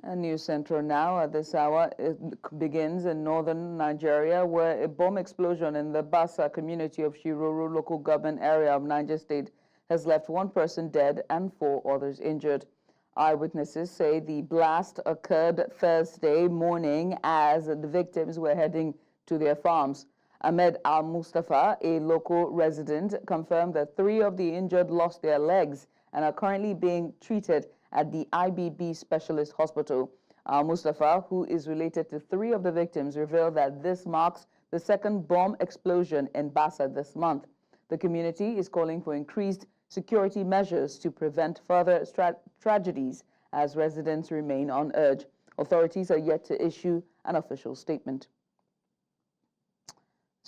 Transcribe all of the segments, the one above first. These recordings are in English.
A News Central now at this hour. It begins in northern Nigeria, where a bomb explosion in the Bassa community of Shiroro local government area of Niger State has left one person dead and 4 others injured. Eyewitnesses say the blast occurred Thursday morning as the victims were heading to their farms. Ahmed Al-Mustafa, a local resident, confirmed that 3 of the injured lost their legs and are currently being treated at the IBB Specialist Hospital. Mustafa, who is related to 3 of the victims, revealed that this marks the second bomb explosion in Bassa this month. The community is calling for increased security measures to prevent further tragedies as residents remain on edge. Authorities are yet to issue an official statement.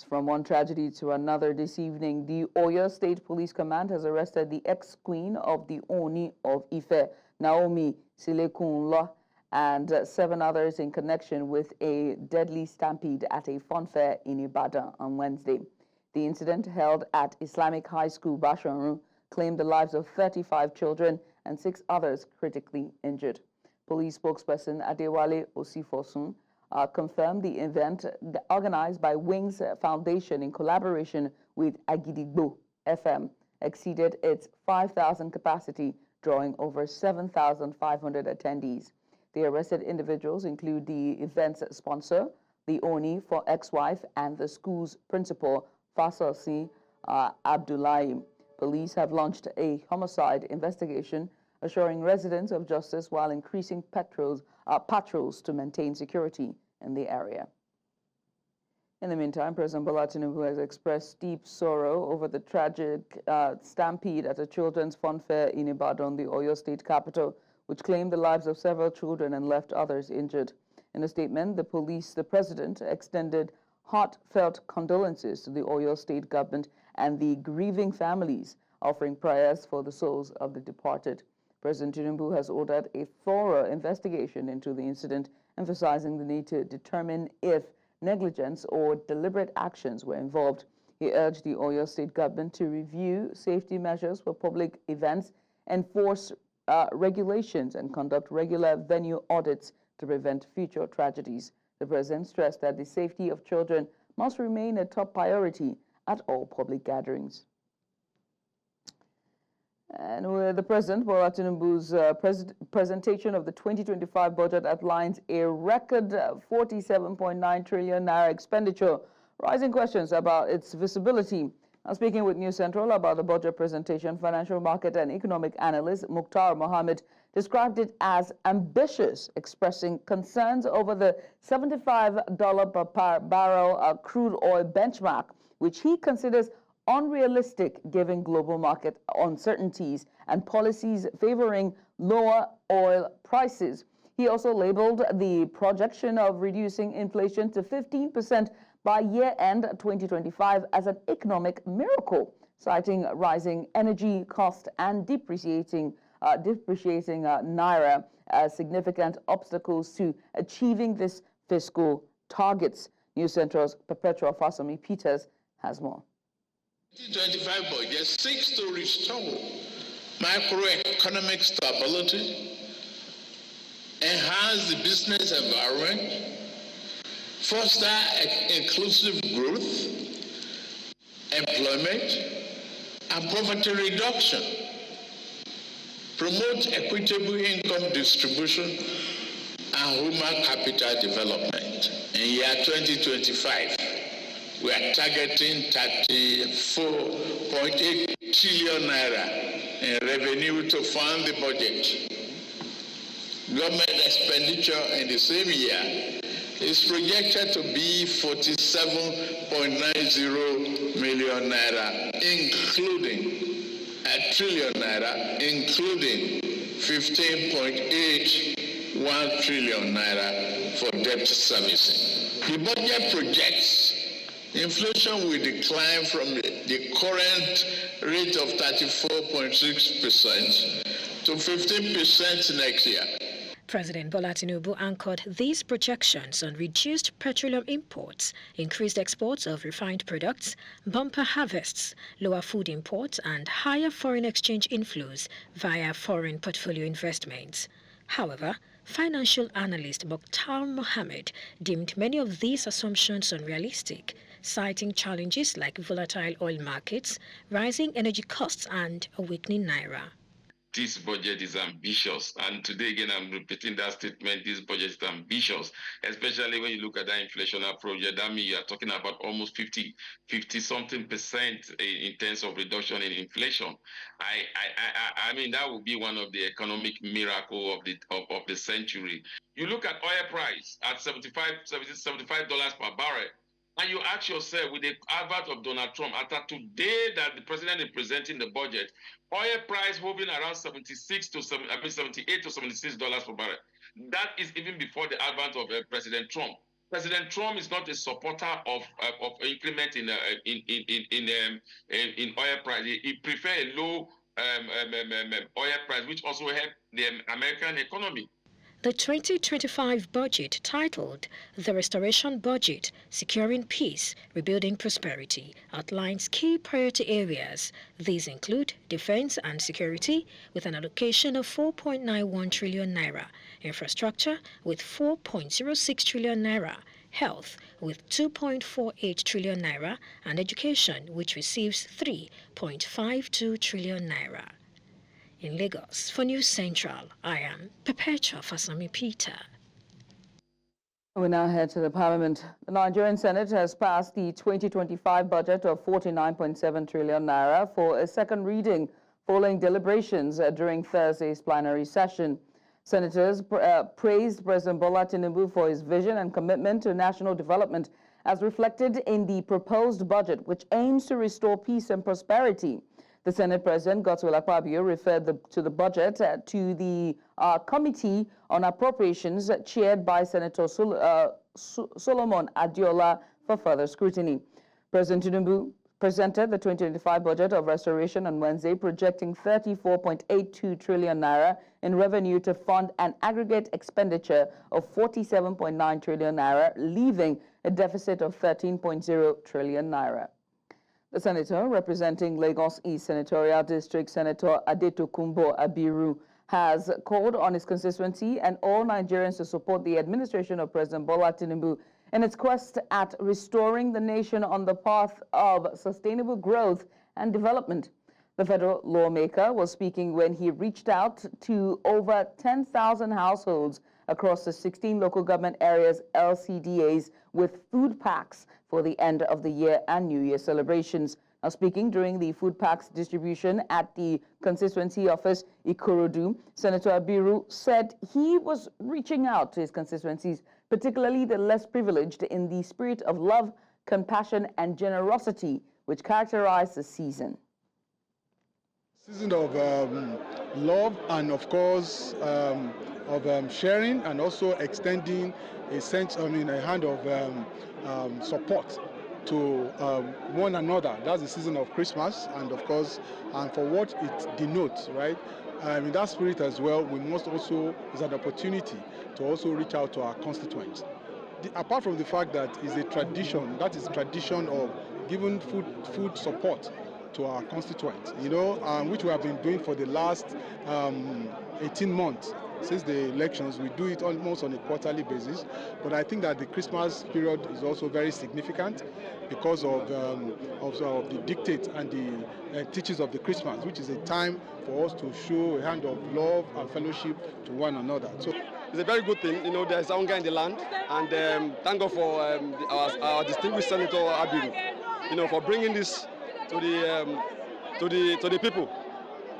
From one tragedy to another this evening, the Oyo State Police Command has arrested the ex-queen of the Ooni of Ife, Naomi Silekunola, and 7 others in connection with a deadly stampede at a funfair in Ibadan on Wednesday. The incident, held at Islamic High School Bassa, claimed the lives of 35 children and 6 others critically injured. Police spokesperson Adewale Osifosun confirmed the event, organized by Wings Foundation in collaboration with Agidigbo FM, exceeded its 5,000 capacity, drawing over 7,500 attendees. The arrested individuals include the event's sponsor, the Ooni for ExWife, and the school's principal, Fasasi Abdullahi. Police have launched a homicide investigation, assuring residents of justice while increasing patrols to maintain security in the area. In the meantime, President Bola Tinubu has expressed deep sorrow over the tragic stampede at a children's fun fair in Ibadan, the Oyo State capital, which claimed the lives of several children and left others injured. In a statement, the president extended heartfelt condolences to the Oyo State government and the grieving families, offering prayers for the souls of the departed. President Tinubu has ordered a thorough investigation into the incident, emphasizing the need to determine if negligence or deliberate actions were involved. He urged the Oyo State government to review safety measures for public events, enforce regulations, and conduct regular venue audits to prevent future tragedies. The president stressed that the safety of children must remain a top priority at all public gatherings. And with the President, Bola Tinubu's presentation of the 2025 budget outlines a record 47.9 trillion naira expenditure, raising questions about its visibility. Now, speaking with News Central about the budget presentation, financial market and economic analyst Mukhtar Mohammed described it as ambitious, expressing concerns over the $75 per barrel crude oil benchmark, which he considers unrealistic given global market uncertainties and policies favoring lower oil prices. He also labeled the projection of reducing inflation to 15% by year-end 2025 as an economic miracle, citing rising energy cost and depreciating naira as significant obstacles to achieving this fiscal targets. News Central's Perpetua Fasami Peters has more. 2025 budget seeks to restore macroeconomic stability, enhance the business environment, foster inclusive growth, employment, and poverty reduction, promote equitable income distribution, and human capital development. In year 2025, we are targeting 34.8 trillion naira in revenue to fund the budget. Government expenditure in the same year is projected to be 47.90 million naira, including a trillion naira, including 15.81 trillion naira for debt servicing. The budget projects inflation will decline from the current rate of 34.6% to 15% next year. President Bola Tinubu anchored these projections on reduced petroleum imports, increased exports of refined products, bumper harvests, lower food imports, and higher foreign exchange inflows via foreign portfolio investments. However, Financial analyst Mokhtar Mohammed deemed many of these assumptions unrealistic, citing challenges like volatile oil markets, rising energy costs, and a weakening naira. This budget is ambitious, and today again I'm repeating that statement. This budget is ambitious, especially when you look at that inflationary project. That means you are talking about almost 50 something% in terms of reduction in inflation. I mean that would be one of the economic miracle of the century. You look at oil price at $75 per barrel. And you ask yourself, with the advert of Donald Trump, after today that the president is presenting the budget, oil price moving around $78 to $76 per barrel. That is even before the advent of President Trump. President Trump is not a supporter of increment in oil price. He prefers a low oil price, which also helps the American economy. The 2025 budget, titled The Restoration Budget, Securing Peace, Rebuilding Prosperity, outlines key priority areas. These include defense and security, with an allocation of 4.91 trillion naira, infrastructure with 4.06 trillion naira, health with 2.48 trillion naira, and education, which receives 3.52 trillion naira. In Lagos, for News Central, I am Perpetua Fasami Peter. We now head to the Parliament. The Nigerian Senate has passed the 2025 budget of 49.7 trillion naira for a second reading following deliberations during Thursday's plenary session. Senators praised President Bola Tinubu for his vision and commitment to national development as reflected in the proposed budget, which aims to restore peace and prosperity. The Senate President, Godswill Akpabio, referred to the budget to the Committee on Appropriations chaired by Senator Solomon Adiola for further scrutiny. President Tinubu presented the 2025 budget of restoration on Wednesday, projecting 34.82 trillion naira in revenue to fund an aggregate expenditure of 47.9 trillion naira, leaving a deficit of 13.0 trillion naira. The senator representing Lagos East Senatorial District, Senator Adetokunbo Abiru, has called on his constituency and all Nigerians to support the administration of President Bola Tinubu in its quest at restoring the nation on the path of sustainable growth and development. The federal lawmaker was speaking when he reached out to over 10,000 households across the 16 local government areas, LCDAs, with food packs for the end of the year and New Year celebrations. Now, speaking during the food packs distribution at the constituency office, Ikorodu, Senator Abiru said he was reaching out to his constituencies, particularly the less privileged, in the spirit of love, compassion, and generosity which characterized the season. Season of love and, of course, of sharing, and also extending a sense, a hand of support to one another. That's the season of Christmas, and of course, and for what it denotes, right? In that spirit as well, we must also, is an opportunity to also reach out to our constituents. Apart from the fact that it's a tradition, that is tradition of giving food support to our constituents, which we have been doing for the last 18 months. Since the elections, we do it almost on a quarterly basis. But I think that the Christmas period is also very significant because of the dictate and the teachings of the Christmas, which is a time for us to show a hand of love and fellowship to one another. So it's a very good thing. There's hunger in the land, and thank God for our distinguished Senator Abiru, for bringing this to the people.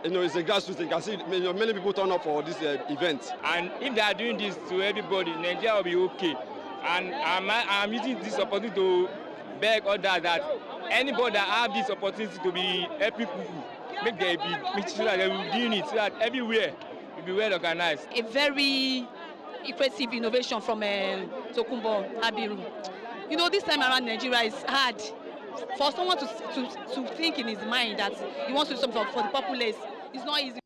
It's a grassroots thing. You can see many people turn up for this event. And if they are doing this to everybody, Nigeria will be okay. And I'm using this opportunity to beg others that anybody that have this opportunity to be helping people, make sure that they will be doing it so that everywhere will be well organized. A very impressive innovation from Adetokunbo Abiru. This time around Nigeria is hard. For someone to think in his mind that he wants to do something for the populace, it's not easy.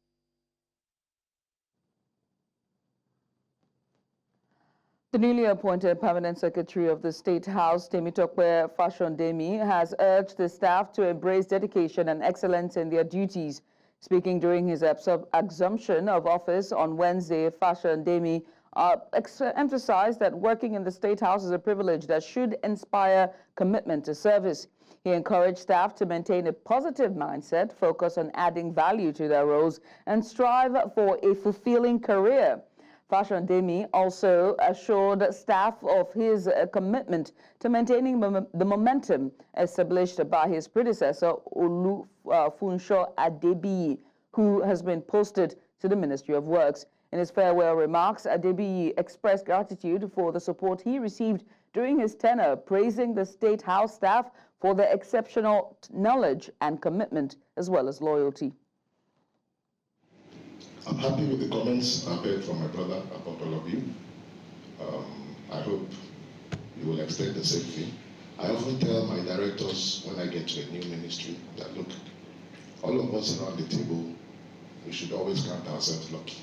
The newly appointed Permanent Secretary of the State House, Temitope Fashondemi, has urged the staff to embrace dedication and excellence in their duties. Speaking during his assumption of office on Wednesday, Fashondemi emphasized that working in the State House is a privilege that should inspire commitment to service. He encouraged staff to maintain a positive mindset, focus on adding value to their roles, and strive for a fulfilling career. Fashion Demi also assured staff of his commitment to maintaining the momentum established by his predecessor, Funsho Adebiyi, who has been posted to the Ministry of Works. In his farewell remarks, Adebiyi expressed gratitude for the support he received during his tenure, praising the State House staff for their exceptional knowledge and commitment, as well as loyalty. I'm happy with the comments I've heard from my brother about all of you. I hope you will extend the same thing. I often tell my directors when I get to a new ministry that, look, all of us around the table, we should always count ourselves lucky.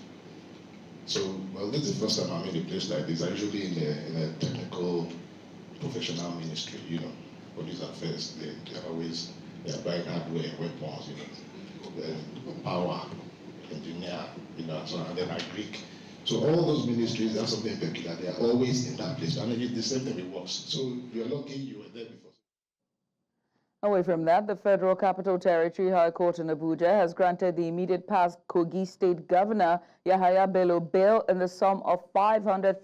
So, well, this is the first time I'm in a place like this. I'm usually in a technical, professional ministry, you know, police affairs. They're buying hardware, weapons, you know, power, engineer, you know, and so on, and then Greek. So all those ministries, that's something peculiar. They are always in that place. I mean, it's the same thing with works. So you're lucky you were there before. Away from that, the Federal Capital Territory High Court in Abuja has granted the immediate past Kogi State Governor Yahaya Bello bail in the sum of 500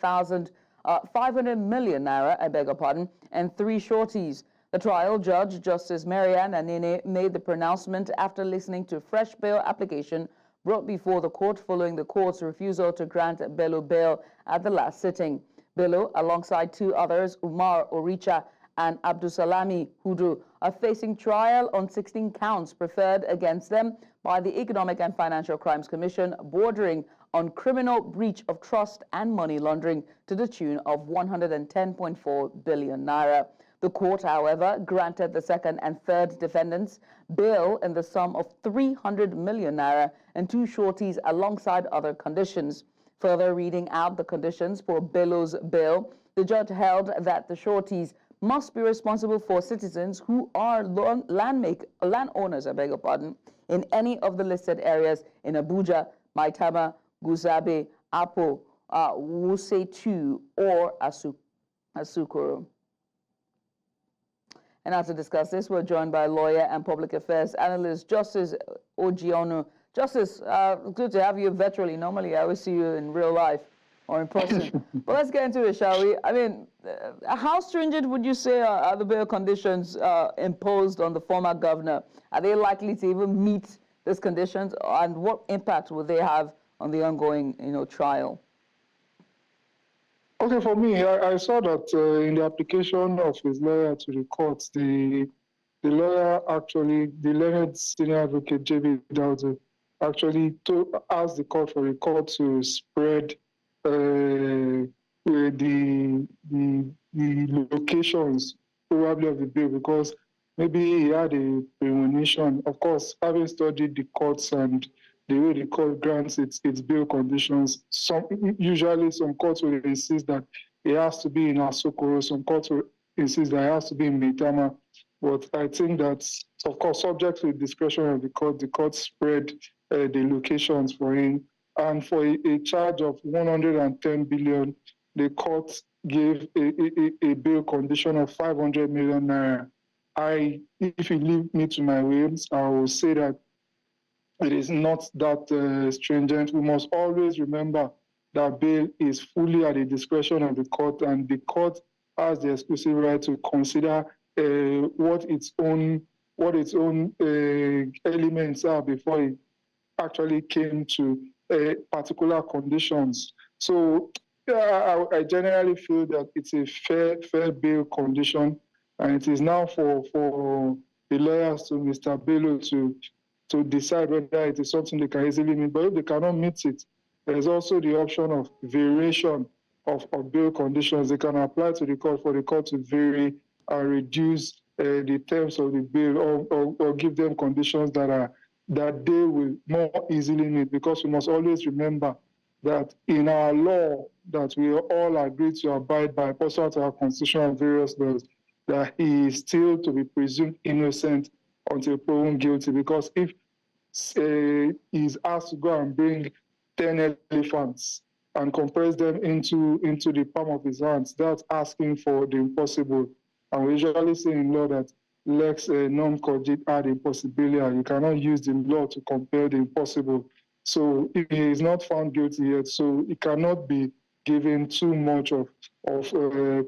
million naira, I beg your pardon, and 3 shorties. The trial judge, Justice Marian Anene, made the pronouncement after listening to a fresh bail application brought before the court following the court's refusal to grant Bello bail at the last sitting. Bello, alongside 2 others, Umar Oricha and Abdusalami Hudu, are facing trial on 16 counts preferred against them by the Economic and Financial Crimes Commission, bordering on criminal breach of trust and money laundering to the tune of 110.4 billion naira. The court, however, granted the second and third defendants bail in the sum of 300 million naira and 2 shorties alongside other conditions. Further reading out the conditions for Bello's bail, the judge held that the shorties must be responsible for citizens who are landowners, I beg your pardon, in any of the listed areas in Abuja, Maitama, Guzabe, Apo, Wuse 2, or Asukoro. And now to discuss this, we're joined by lawyer and public affairs analyst, Justice Ojionu. Justice, good to have you virtually. Normally, I always see you in real life or in person. But let's get into it, shall we? I mean, how stringent would you say are the bail conditions imposed on the former governor? Are they likely to even meet these conditions? And what impact will they have on the ongoing, trial? Okay, for me, I saw that in the application of his lawyer to the court, the lawyer actually, the learned senior advocate J.B. Daudu, actually asked the court for the court to spread the locations probably of the bill, because maybe he had a premonition. Of course, having studied the courts and the way the court grants its bail conditions, usually some courts will insist that it has to be in Asokoro, some courts will insist that it has to be in Maitama. But I think that, of course, subject to the discretion of the court spread the locations for him. And for a charge of 110 billion, the court gave a bail condition of 500 million naira. If you leave me to my whims, I will say that it is not that stringent. We must always remember that bail is fully at the discretion of the court, and the court has the exclusive right to consider what its own elements are before it actually came to particular conditions. So I generally feel that it's a fair bail condition, and it is now for the lawyers to Mr. Bello to decide whether it is something they can easily meet. But if they cannot meet it, there's also the option of variation of bail conditions. They can apply to the court for the court to vary and reduce the terms of the bail, or give them conditions that they will more easily meet. Because we must always remember that in our law that we all agree to abide by, pursuant to our constitution and various laws, that he is still to be presumed innocent until proven guilty. Because if he's asked to go and bring 10 elephants and compress them into the palm of his hands. That's asking for the impossible. And we usually say in law that lex non cogit ad impossibilia. You cannot use the law to compel the impossible. So he is not found guilty yet, so he cannot be given too much of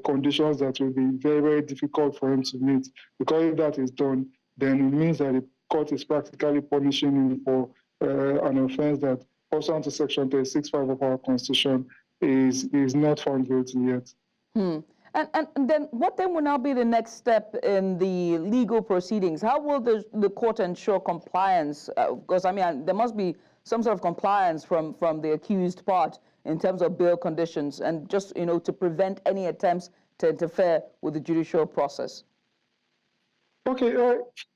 conditions that will be very, very difficult for him to meet. Because if that is done, then it means that the court is practically punishing him for an offense that, pursuant to Section 36(5) of our Constitution, is not found guilty yet. And then what then will now be the next step in the legal proceedings? How will the court ensure compliance? Because, I mean, there must be some sort of compliance from the accused part in terms of bail conditions and just, to prevent any attempts to interfere with the judicial process. Okay,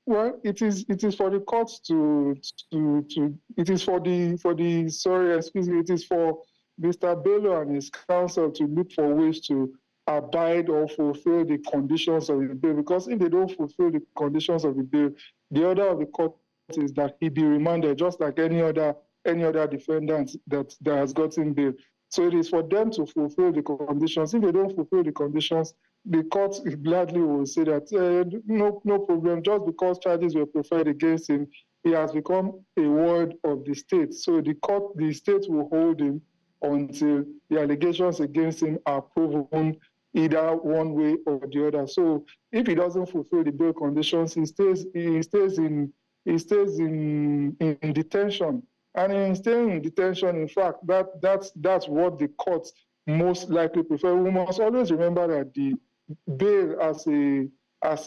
well, it is for the courts it is for Mr. Bello and his counsel to look for ways to abide or fulfill the conditions of the bill, because if they don't fulfill the conditions of the bill, the order of the court is that he be remanded just like any other defendant that has gotten bail. So it is for them to fulfill the conditions. If they don't fulfill the conditions, the court gladly will say that no problem, just because charges were preferred against him, he has become a ward of the state. So the state will hold him until the allegations against him are proven either one way or the other. So if he doesn't fulfill the bail conditions, he stays in detention. And in staying in detention, in fact, that's what the courts most likely prefer. We must always remember that the bail as a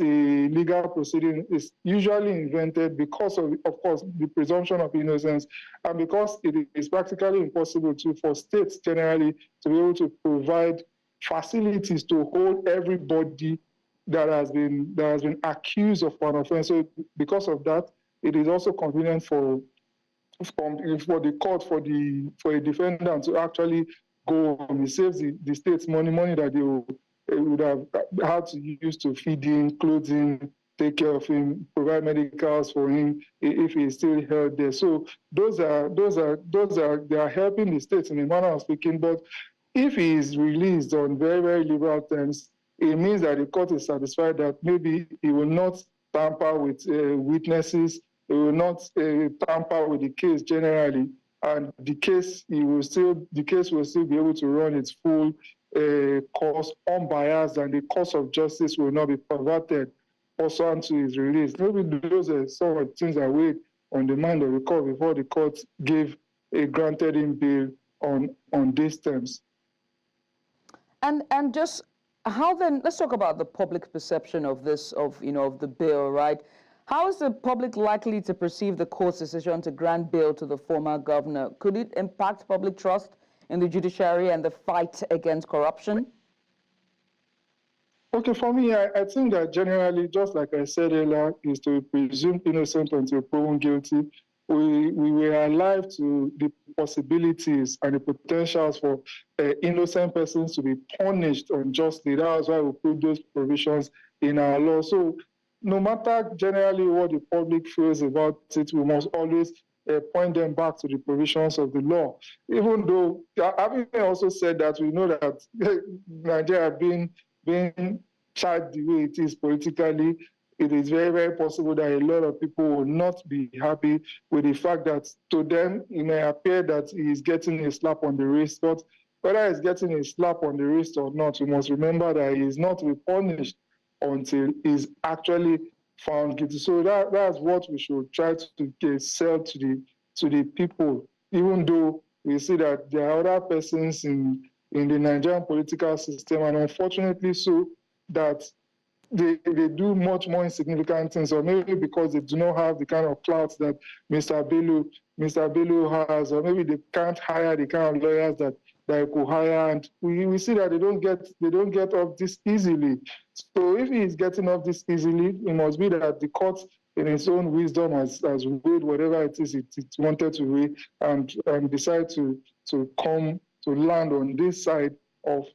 legal proceeding is usually invented because of course, the presumption of innocence, and because it is practically impossible for states generally to be able to provide facilities to hold everybody that has been accused of an offense. So because of that, it is also convenient for the court, for a defendant to actually go home. It saves the state's money that they would have had to use to feed him, clothe him, take care of him, provide medicals for him if he is still held there. So they are helping the state in a manner of speaking. But if he is released on very, very liberal terms, it means that the court is satisfied that maybe he will not tamper with witnesses, he will not tamper with the case generally, and the case will still be able to run its full course unbiased, and the course of justice will not be perverted pursuant to his release. Maybe those are some of the things that weighed on the mind of the court before the court granted him bail on these terms. And just how then, let's talk about the public perception of this, of the bill, right? How is the public likely to perceive the court's decision to grant bail to the former governor? Could it impact public trust in the judiciary and the fight against corruption? Okay, for me, I think that generally, just like I said earlier, is to be presumed innocent until proven guilty. We were alive to the possibilities and the potentials for innocent persons to be punished unjustly. That's why we put those provisions in our law. So no matter generally what the public feels about it, we must always point them back to the provisions of the law. Even though, having also said that, we know that Nigeria being charged the way it is politically, it is very, very possible that a lot of people will not be happy with the fact that to them, it may appear that he is getting a slap on the wrist, but whether he's getting a slap on the wrist or not, we must remember that he is not to be punished until he's actually found guilty. So that's what we should try to sell to the people, even though we see that there are other persons in the Nigerian political system, and unfortunately so, that they do much more insignificant things, or maybe because they do not have the kind of clout that Mr. Bello has, or maybe they can't hire the kind of lawyers that they could hire, and we see that they don't get off this easily. So if he is getting off this easily, it must be that the court, in its own wisdom, has weighed whatever it is it wanted to weigh, and decide to come to land on this side of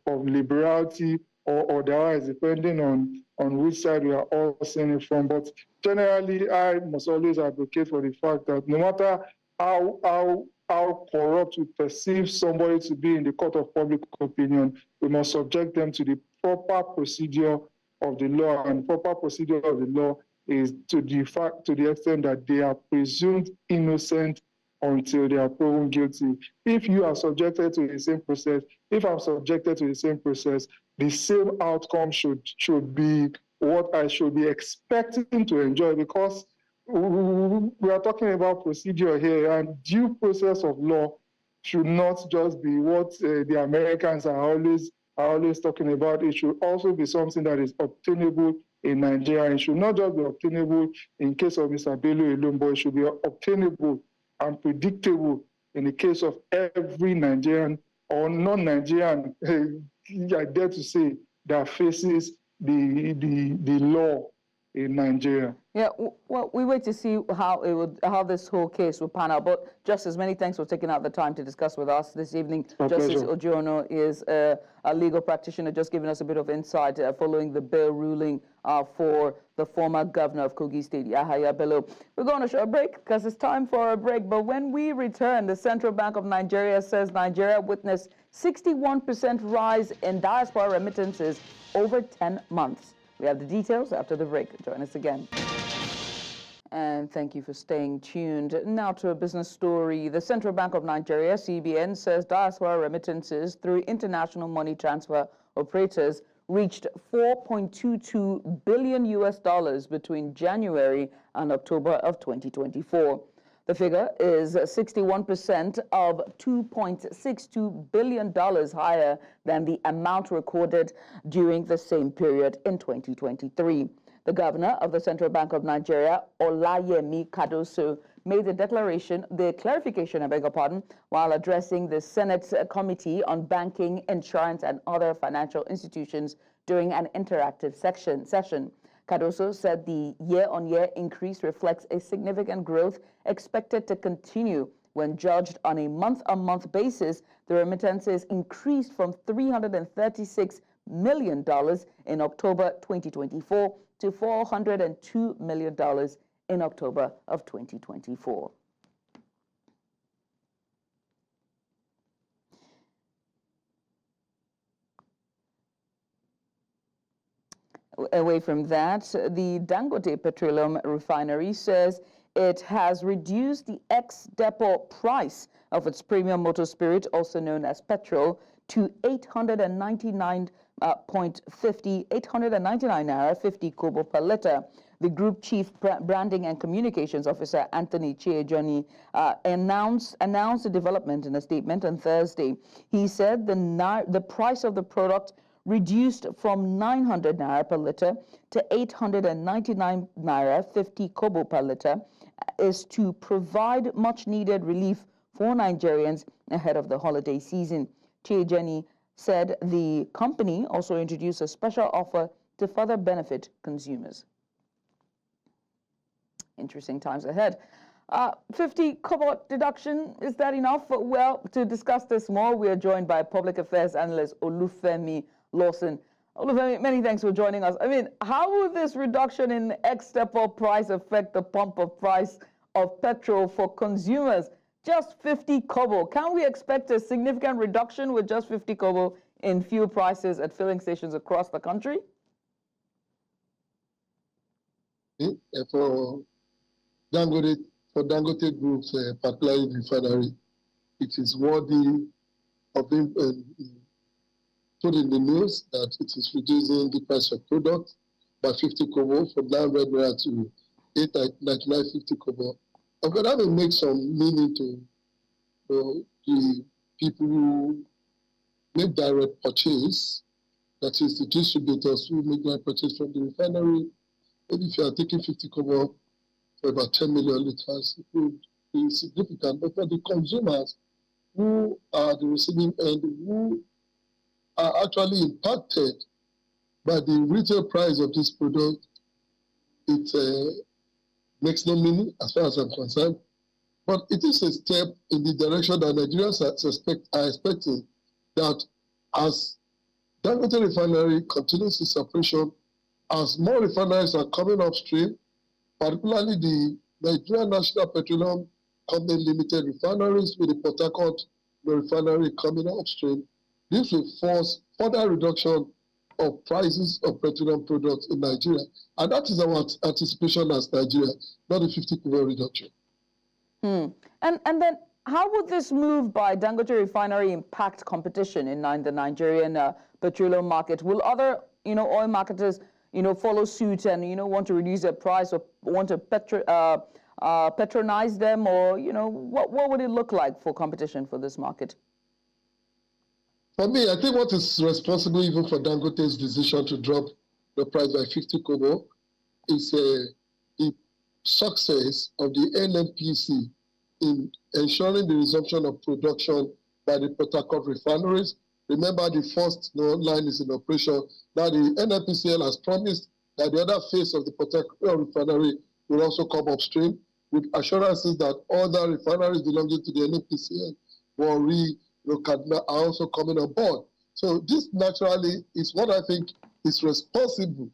liberality or otherwise, depending on which side we are all seeing it from. But generally, I must always advocate for the fact that no matter how how corrupt we perceive somebody to be in the court of public opinion, we must subject them to the proper procedure of the law. And proper procedure of the law is to the extent that they are presumed innocent until they are proven guilty. If you are subjected to the same process, if I'm subjected to the same process, the same outcome should be what I should be expecting to enjoy, because we are talking about procedure here, and due process of law should not just be what the Americans are always talking about. It should also be something that is obtainable in Nigeria. It should not just be obtainable in case of Mr. Bello alone, but it should be obtainable and predictable in the case of every Nigerian or non-Nigerian, I dare to say, that faces the law in Nigeria. Yeah, well, we wait to see how this whole case will pan out. But Justice, many thanks for taking out the time to discuss with us this evening. My Justice pleasure. Ojono is a legal practitioner, just giving us a bit of insight following the bail ruling for the former governor of Kogi State, Yahaya Bello. We're going to show a break because it's time for a break. But when we return, the Central Bank of Nigeria says Nigeria witnessed 61% rise in diaspora remittances over 10 months. We have the details after the break. Join us again. And thank you for staying tuned. Now to a business story. The Central Bank of Nigeria, CBN, says diaspora remittances through international money transfer operators reached $4.22 billion between January and October of 2024. The figure is 61% of $2.62 billion higher than the amount recorded during the same period in 2023. The governor of the Central Bank of Nigeria, Olayemi Kadoso, made the clarification, while addressing the Senate Committee on Banking, Insurance, and Other Financial Institutions during an interactive session. Cardoso said the year-on-year increase reflects a significant growth expected to continue. When judged on a month-on-month basis, the remittances increased from $336 million in October 2024 to $402 million in October of 2024. Away from that, the Dangote Petroleum Refinery says it has reduced the ex-depot price of its premium motor spirit, also known as petrol, to 899 naira 50 kobo per liter. The Group Chief Branding and Communications Officer, Anthony Chiejoni, announced the development in a statement on Thursday. He said the price of the product reduced from 900 naira per liter to 899 naira 50 kobo per liter is to provide much needed relief for Nigerians ahead of the holiday season. Chiejeni said the company also introduced a special offer to further benefit consumers. Interesting times ahead. 50 kobo deduction, is that enough? Well, to discuss this more, we are joined by public affairs analyst Olufemi Lawson. Olufemi, many thanks for joining us. I mean, how will this reduction in ex-depot price affect the pump of price of petrol for consumers? Just 50 kobo. Can we expect a significant reduction with just 50 kobo in fuel prices at filling stations across the country? For Dangote Group's particularly refinery, it is worthy of being put in the news that it is reducing the price of product by 50 kobo from 900 naira to 899.50 kobo. And that will make some meaning to the people who make direct purchase, that is the distributors who make direct purchase from the refinery. Maybe if you are taking 50 kobo for about 10 million liters, it would be significant. But for the consumers who are the receiving end, who are actually impacted by the retail price of this product, it makes no meaning as far as I'm concerned. But it is a step in the direction that Nigerians are expecting, that as Dangote Refinery continues its operation, as more refineries are coming upstream, particularly the Nigerian National Petroleum Company Limited refineries with the Port Harcourt refinery coming upstream. This will force further reduction of prices of petroleum products in Nigeria. And that is our anticipation as Nigeria, not a 50% reduction. And then how would this move by Dangote Refinery impact competition in the Nigerian petroleum market? Will other, oil marketers, follow suit and, want to reduce their price or want to patronize them, or, what would it look like for competition for this market? For me, I think what is responsible even for Dangote's decision to drop the price by 50 kobo is the success of the NNPC in ensuring the resumption of production by the Port Harcourt refineries. Remember, the first line is in operation. Now, the NNPCL has promised that the other phase of the Port Harcourt refinery will also come upstream, with assurances that other refineries belonging to the NNPCL are also coming on board. So this naturally is what I think is responsible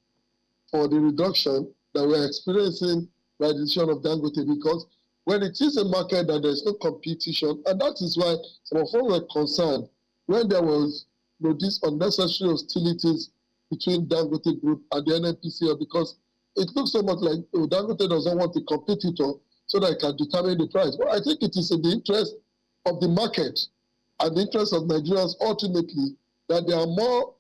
for the reduction that we're experiencing by the decision of Dangote, because when it is a market that there's no competition, and that is why some of us were concerned when there was these unnecessary hostilities between Dangote Group and the NNPCL, because it looks so much like Dangote doesn't want a competitor so that it can determine the price. Well, I think it is in the interest of the market and the interest of Nigerians ultimately that there are more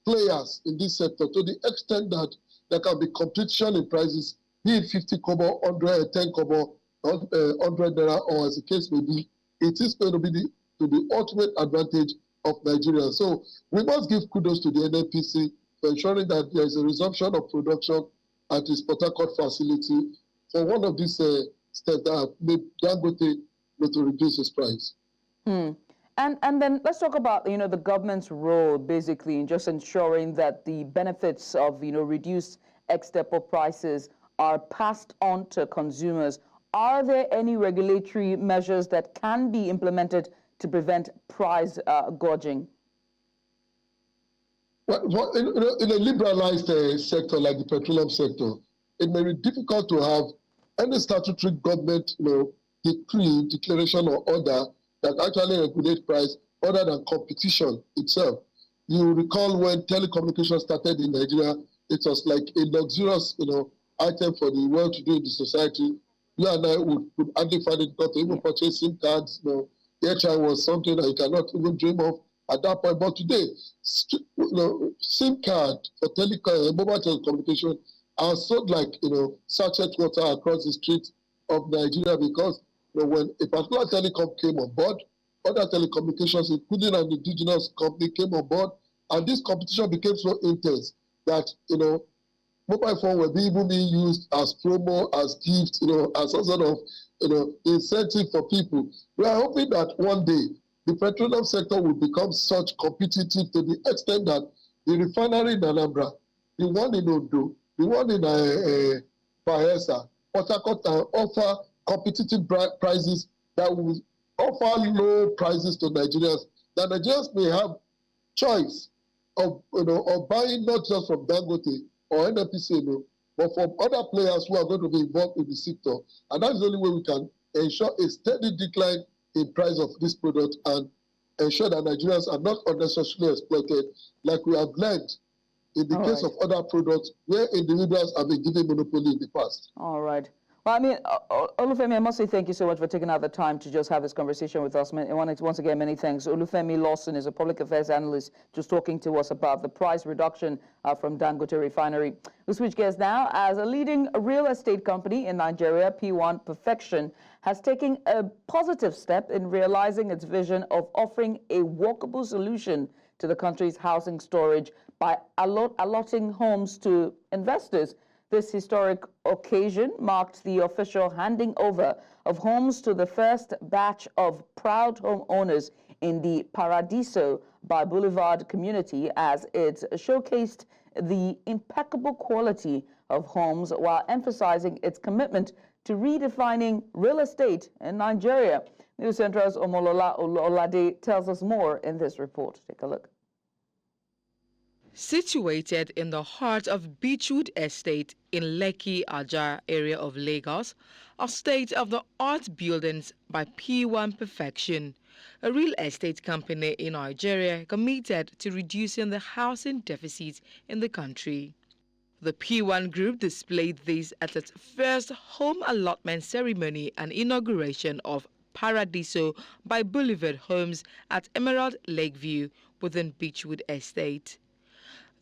players in this sector, to the extent that there can be competition in prices, be it 50 kobo, 100, 10 kobo, 100 naira, or as the case may be. It is going to be to the ultimate advantage of Nigeria. So we must give kudos to the NNPC for ensuring that there is a resumption of production at its Port Harcourt facility for one of these steps that have made Dangote to reduce its price. And then let's talk about, the government's role basically in just ensuring that the benefits of, reduced ex-depot prices are passed on to consumers. Are there any regulatory measures that can be implemented to prevent price gouging? Well, in a liberalized sector like the petroleum sector, it may be difficult to have any statutory government, decree, declaration, or order that actually regulate price other than competition itself. You recall when telecommunications started in Nigeria, it was like a luxurious, item for the well-to-do in the society. You and I would hardly find it got to even purchase SIM cards. Airtime was something that you cannot even dream of at that point. But today, SIM card for mobile telecommunication are sold like sachet water across the streets of Nigeria, because when a particular telecom came on board, other telecommunications, including an indigenous company, came on board, and this competition became so intense that mobile phone were even being used as promo, as gift, as a sort of incentive for people. We are hoping that one day the petroleum sector will become such competitive to the extent that the refinery in Anambra, the one in Ondo, the one in Bayelsa, Port Harcourt offer competitive prices that will offer low prices to Nigerians, that Nigerians may have choice of buying not just from Dangote or NNPC, but from other players who are going to be involved in the sector. And that's the only way we can ensure a steady decline in price of this product and ensure that Nigerians are not unnecessarily exploited, like we have learned in the case of other products where individuals have been given monopoly in the past. All right. Well, I mean, Olufemi, I must say thank you so much for taking out the time to just have this conversation with us. Once again, many thanks. Olufemi Lawson is a public affairs analyst just talking to us about the price reduction from Dangote Refinery. We switch gears now. As a leading real estate company in Nigeria, P1 Perfection has taken a positive step in realizing its vision of offering a walkable solution to the country's housing storage by allotting homes to investors. This historic occasion marked the official handing over of homes to the first batch of proud homeowners in the Paradiso by Boulevard community, as it showcased the impeccable quality of homes while emphasizing its commitment to redefining real estate in Nigeria. News Central's Omolola Olade tells us more in this report. Take a look. Situated in the heart of Beechwood Estate in Lekki, Ajah area of Lagos, are state-of-the-art buildings by P1 Perfection, a real estate company in Nigeria committed to reducing the housing deficit in the country. The P1 Group displayed this at its first home allotment ceremony and inauguration of Paradiso by Boulevard Homes at Emerald Lakeview within Beechwood Estate.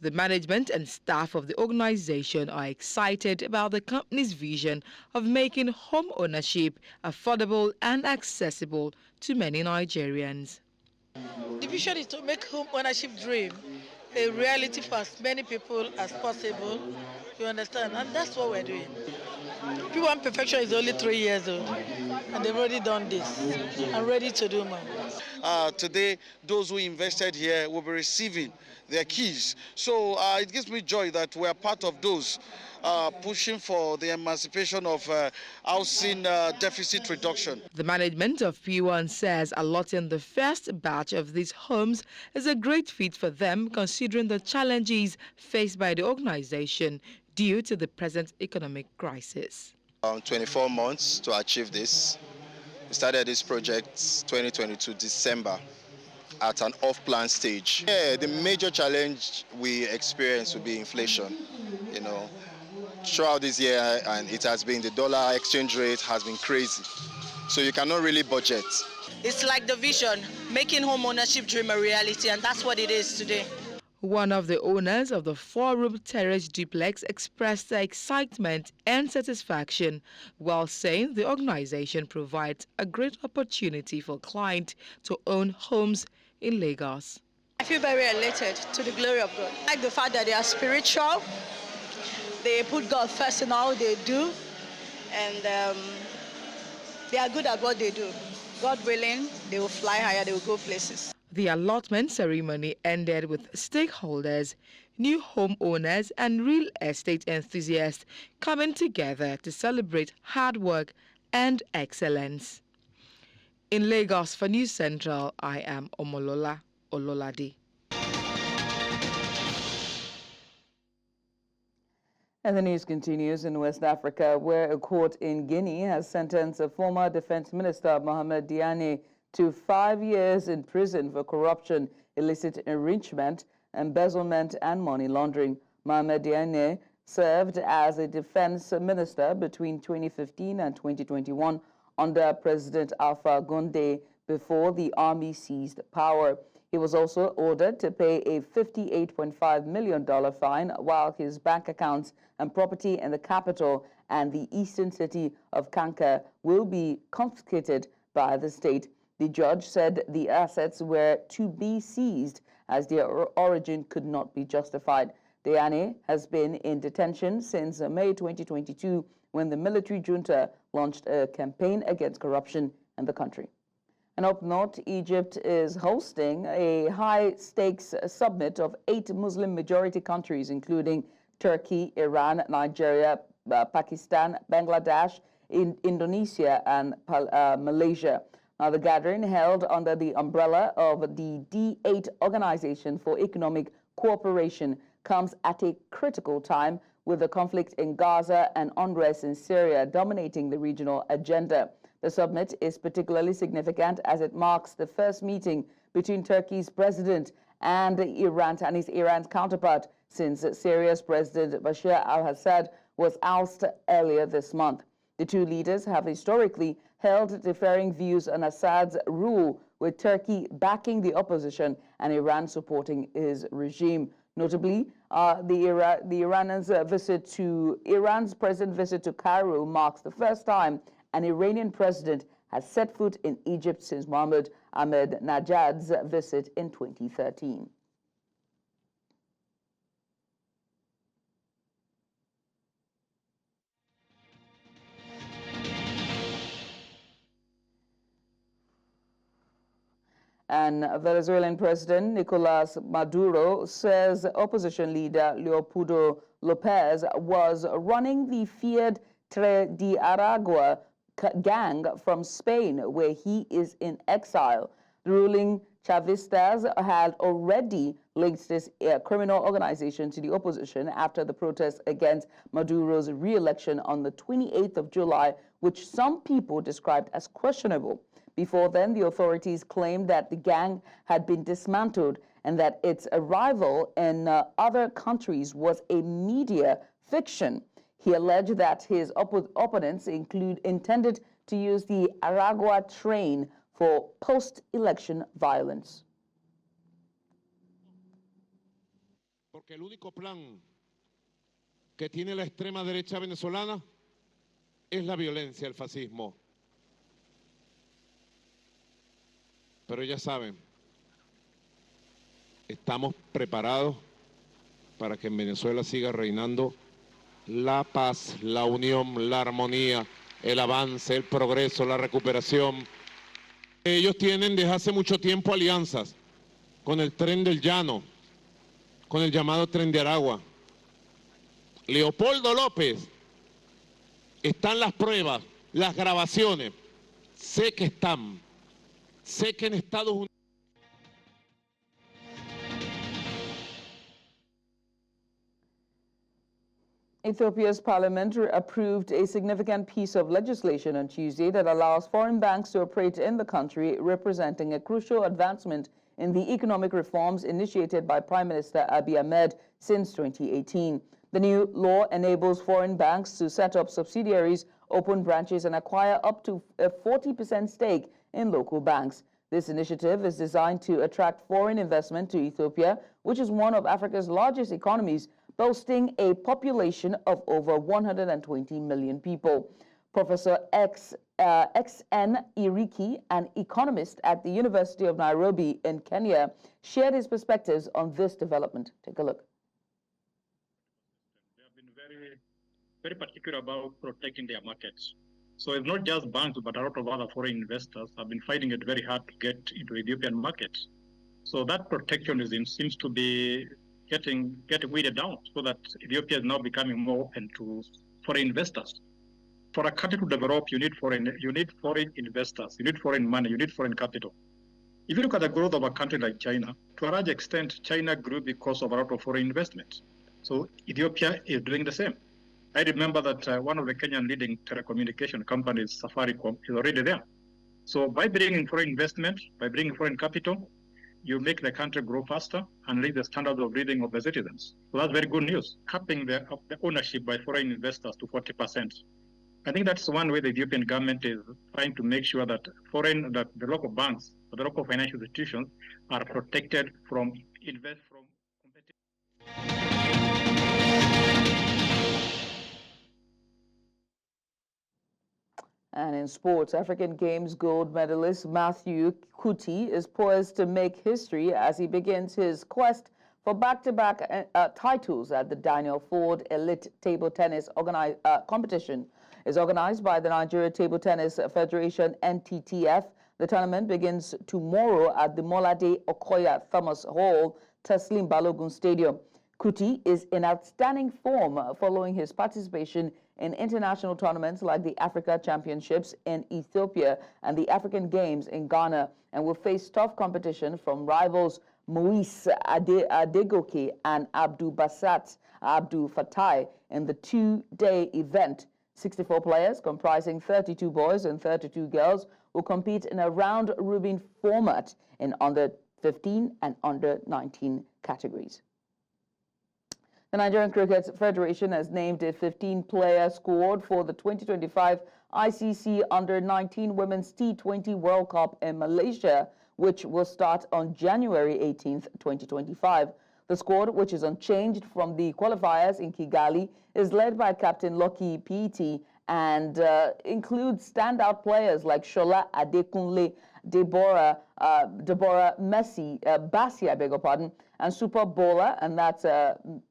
The management and staff of the organization are excited about the company's vision of making home ownership affordable and accessible to many Nigerians. The vision is to make home ownership dream a reality for as many people as possible, you understand, and that's what we're doing. P1 Perfection is only 3 years old, and they've already done this. I'm ready to do more. Today, those who invested here will be receiving their keys. So it gives me joy that we are part of those pushing for the emancipation of housing deficit reduction. The management of P1 says allotting the first batch of these homes is a great feat for them considering the challenges faced by the organization due to the present economic crisis. 24 months to achieve this. We started this project 2022 December at an off-plan stage. Yeah, the major challenge we experience will be inflation. You know, throughout this year, and it has been, the dollar exchange rate has been crazy. So you cannot really budget. It's like the vision, making home ownership dream a reality, and that's what it is today. One of the owners of the 4-room terrace duplex expressed their excitement and satisfaction while saying the organization provides a great opportunity for clients to own homes in Lagos. I feel very elated to the glory of God. I like the fact that they are spiritual, they put God first in all they do, and they are good at what they do. God willing, they will fly higher, they will go places. The allotment ceremony ended with stakeholders, new homeowners and real estate enthusiasts coming together to celebrate hard work and excellence. In Lagos for News Central, I am Omolola Ololade. And the news continues in West Africa, where a court in Guinea has sentenced a former defense minister, Mohamed Diane, to 5 years in prison for corruption, illicit enrichment, embezzlement, and money laundering. Mohamed Diane served as a defense minister between 2015 and 2021 under President Alpha Condé before the army seized power. He was also ordered to pay a $58.5 million fine while his bank accounts and property in the capital and the eastern city of Kanka will be confiscated by the state. The judge said the assets were to be seized as their origin could not be justified. Diane has been in detention since May 2022 when the military junta launched a campaign against corruption in the country. And up north, Egypt is hosting a high-stakes summit of 8 Muslim-majority countries, including Turkey, Iran, Nigeria, Pakistan, Bangladesh, Indonesia, and Malaysia. Now, the gathering, held under the umbrella of the D8 Organization for Economic Cooperation, comes at a critical time with the conflict in Gaza and unrest in Syria dominating the regional agenda. The summit is particularly significant as it marks the first meeting between Turkey's president and Iran's counterpart since Syria's President Bashar al-Assad was ousted earlier this month. The two leaders have historically held differing views on Assad's rule, with Turkey backing the opposition and Iran supporting his regime. Notably, Iran's president's visit to Cairo marks the first time an Iranian president has set foot in Egypt since Mohammed Ahmadinejad's visit in 2013. And Venezuelan President Nicolas Maduro says opposition leader Leopo Lopez was running the feared Tre de Aragua gang from Spain, where he is in exile. The ruling Chavistas had already linked this criminal organization to the opposition after the protests against Maduro's re-election on the 28th of July, which some people described as questionable. Before then, the authorities claimed that the gang had been dismantled and that its arrival in other countries was a media fiction. He alleged that his opponents intended to use the Aragua train for post-election violence. Porque el único plan que tiene la extrema derecha venezolana es la violencia, el fascismo. Pero ya saben, estamos preparados para que en Venezuela siga reinando la paz, la unión, la armonía, el avance, el progreso, la recuperación. Ellos tienen desde hace mucho tiempo alianzas con el Tren del Llano, con el llamado Tren de Aragua. Leopoldo López, están las pruebas, las grabaciones, sé que están, sé que en Estados Unidos. Ethiopia's parliament approved a significant piece of legislation on Tuesday that allows foreign banks to operate in the country, representing a crucial advancement in the economic reforms initiated by Prime Minister Abiy Ahmed since 2018. The new law enables foreign banks to set up subsidiaries, open branches, and acquire up to a 40% stake in local banks. This initiative is designed to attract foreign investment to Ethiopia, which is one of Africa's largest economies, boasting a population of over 120 million people. Professor X.N. Iriki, an economist at the University of Nairobi in Kenya, shared his perspectives on this development. Take a look. They have been very particular about protecting their markets. So it's not just banks, but a lot of other foreign investors have been finding it very hard to get into Ethiopian markets. So that protectionism seems to be getting weeded down, so that Ethiopia is now becoming more open to foreign investors. For a country to develop, you need foreign investors, you need foreign money, you need foreign capital. If you look at the growth of a country like China, to a large extent, China grew because of a lot of foreign investment. So Ethiopia is doing the same. I remember that one of the Kenyan leading telecommunication companies, Safaricom, is already there. So by bringing foreign investment, by bringing foreign capital, you make the country grow faster and raise the standard of living of the citizens. So that's very good news, capping the ownership by foreign investors to 40%. I think that's one way the Ethiopian government is trying to make sure that the local banks, the local financial institutions are protected from And in sports, African Games gold medalist Matthew Kuti is poised to make history as he begins his quest for back-to-back titles at the Daniel Ford Elite Table Tennis competition. It's organized by the Nigeria Table Tennis Federation, NTTF. The tournament begins tomorrow at the Molade Okoya Thomas Hall, Taslim Balogun Stadium. Kuti is in outstanding form following his participation in international tournaments like the Africa Championships in Ethiopia and the African Games in Ghana, and will face tough competition from rivals Moise Adegoke and Abdul Fatai in the two-day event. 64 players comprising 32 boys and 32 girls will compete in a round-robin format in under 15 and under 19 categories. The Nigerian Cricket Federation has named a 15-player squad for the 2025 ICC Under-19 Women's T20 World Cup in Malaysia, which will start on January 18th, 2025. The squad, which is unchanged from the qualifiers in Kigali, is led by Captain Lucky P.T. and includes standout players like Shola Adekunle, Deborah Messi, Bassi, I beg your pardon, and Super Bola, and that's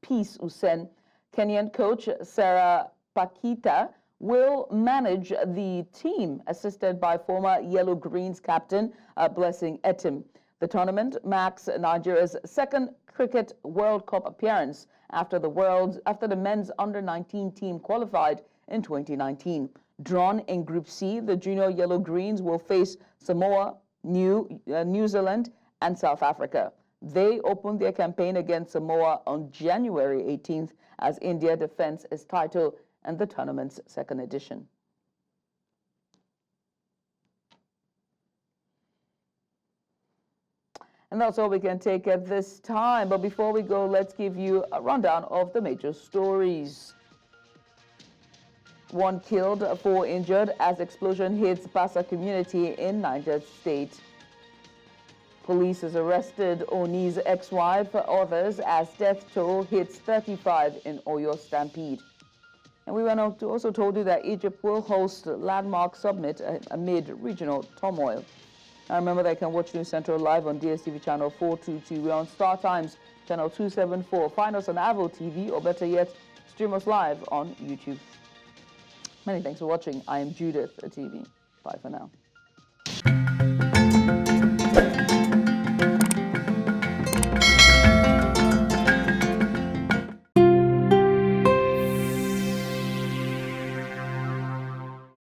Peace Usen. Kenyan coach Sarah Pakita will manage the team, assisted by former Yellow Greens captain Blessing Etim. The tournament marks Nigeria's second Cricket World Cup appearance after the men's under-19 team qualified in 2019. Drawn in Group C, the junior Yellow Greens will face Samoa, New Zealand, and South Africa. They opened their campaign against Samoa on January 18th as India defends its title in the tournament's second edition. And that's all we can take at this time. But before we go, let's give you a rundown of the major stories. 1 killed, 4 injured as explosion hits Bassa community in Niger State. Police has arrested Ooni's ex-wife, others as death toll hits 35 in Oyo Stampede. And we also told you that Egypt will host landmark summit amid regional turmoil. Now remember that you can watch News Central live on DSTV channel 422. We're on Star Times channel 274. Find us on Avo TV, or better yet, stream us live on YouTube. Many thanks for watching. I am Judith TV. Bye for now.